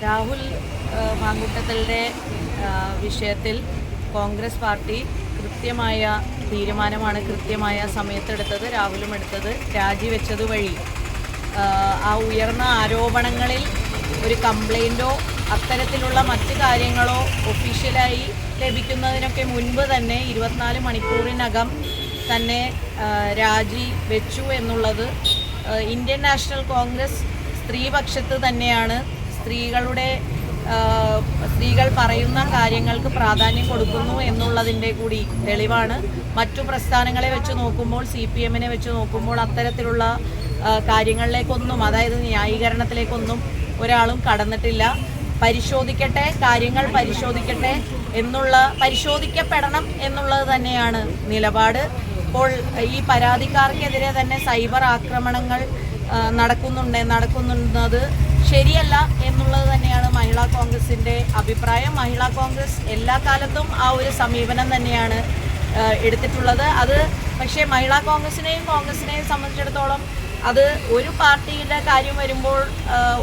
രാഹുൽ മാങ്കൂട്ടത്തലിൻ്റെ വിഷയത്തിൽ കോൺഗ്രസ് പാർട്ടി കൃത്യമായ തീരുമാനമാണ് കൃത്യമായ സമയത്തെടുത്തത്. രാഹുലും എടുത്തത് രാജിവെച്ചത് വഴി ആ ഉയർന്ന ആരോപണങ്ങളിൽ ഒരു കംപ്ലൈൻറ്റോ അത്തരത്തിലുള്ള മറ്റ് കാര്യങ്ങളോ ഒഫീഷ്യലായി ലഭിക്കുന്നതിനൊക്കെ മുൻപ് തന്നെ 24 മണിക്കൂറിനകം തന്നെ രാജി വെച്ചു എന്നുള്ളത് ഇന്ത്യൻ നാഷണൽ കോൺഗ്രസ് സ്ത്രീപക്ഷത്ത് തന്നെയാണ്. സ്ത്രീകൾ പറയുന്ന കാര്യങ്ങൾക്ക് പ്രാധാന്യം കൊടുക്കുന്നു എന്നുള്ളതിൻ്റെ കൂടി തെളിവാണ്. മറ്റു പ്രസ്ഥാനങ്ങളെ വെച്ച് നോക്കുമ്പോൾ, CPM-നെ വെച്ച് നോക്കുമ്പോൾ അത്തരത്തിലുള്ള കാര്യങ്ങളിലേക്കൊന്നും, അതായത് ന്യായീകരണത്തിലേക്കൊന്നും ഒരാളും കടന്നിട്ടില്ല. പരിശോധിക്കട്ടെ, കാര്യങ്ങൾ പരിശോധിക്കട്ടെ പരിശോധിക്കപ്പെടണം എന്നുള്ളത് തന്നെയാണ് നിലപാട്. ഇപ്പോൾ ഈ പരാതിക്കാർക്കെതിരെ തന്നെ സൈബർ ആക്രമണങ്ങൾ നടക്കുന്നത് ശരിയല്ല എന്നുള്ളത് തന്നെയാണ് മഹിളാ കോൺഗ്രസിൻ്റെ അഭിപ്രായം. മഹിളാ കോൺഗ്രസ് എല്ലാ കാലത്തും ആ ഒരു സമീപനം തന്നെയാണ് എടുത്തിട്ടുള്ളത്. അത് പക്ഷേ മഹിളാ കോൺഗ്രസിനെയും സംബന്ധിച്ചിടത്തോളം അത് ഒരു പാർട്ടിയുടെ കാര്യം വരുമ്പോൾ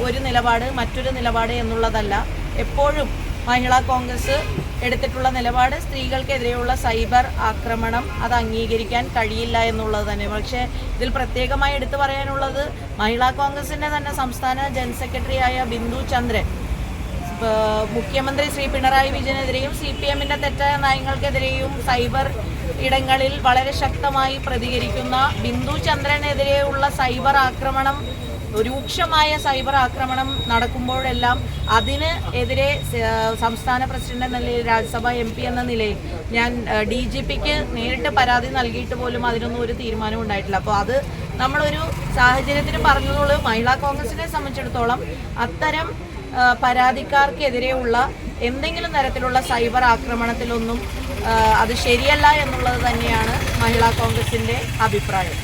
ഒരു നിലപാട്, മറ്റൊരു നിലപാട് എന്നുള്ളതല്ല. എപ്പോഴും മഹിളാ കോൺഗ്രസ് എടുത്തിട്ടുള്ള നിലപാട് സ്ത്രീകൾക്കെതിരെയുള്ള സൈബർ ആക്രമണം അത് അംഗീകരിക്കാൻ കഴിയില്ല എന്നുള്ളത് തന്നെ. പക്ഷേ ഇതിൽ പ്രത്യേകമായി എടുത്തു പറയാനുള്ളത് മഹിളാ കോൺഗ്രസിൻ്റെ തന്നെ സംസ്ഥാന ജനറൽ സെക്രട്ടറിയായ ബിന്ദു ചന്ദ്രൻ മുഖ്യമന്ത്രി ശ്രീ പിണറായി വിജയനെതിരെയും CPM-ന്റെ തെറ്റായ നയങ്ങൾക്കെതിരെയും സൈബർ ഇടങ്ങളിൽ വളരെ ശക്തമായി പ്രതികരിക്കുന്ന ബിന്ദു ചന്ദ്രനെതിരെയുള്ള സൈബർ ആക്രമണം, രൂക്ഷമായ സൈബർ ആക്രമണം നടക്കുമ്പോഴെല്ലാം അതിന് എതിരെ സംസ്ഥാന പ്രസിഡന്റ് എന്ന നിലയിൽ, രാജ്യസഭാ MP എന്ന നിലയിൽ ഞാൻ DGPക്ക് നേരിട്ട് പരാതി നൽകിയിട്ട് പോലും അതിനൊന്നും ഒരു തീരുമാനം ഉണ്ടായിട്ടില്ല. അപ്പോൾ അത് നമ്മളൊരു സാഹചര്യത്തിന് പറഞ്ഞതുള്ളൂ. മഹിളാ കോൺഗ്രസിനെ സംബന്ധിച്ചിടത്തോളം അത്തരം പരാതിക്കാർക്കെതിരെയുള്ള എന്തെങ്കിലും തരത്തിലുള്ള സൈബർ ആക്രമണത്തിലൊന്നും അത് ശരിയല്ല എന്നുള്ളത് തന്നെയാണ് മഹിളാ കോൺഗ്രസിൻ്റെ അഭിപ്രായം.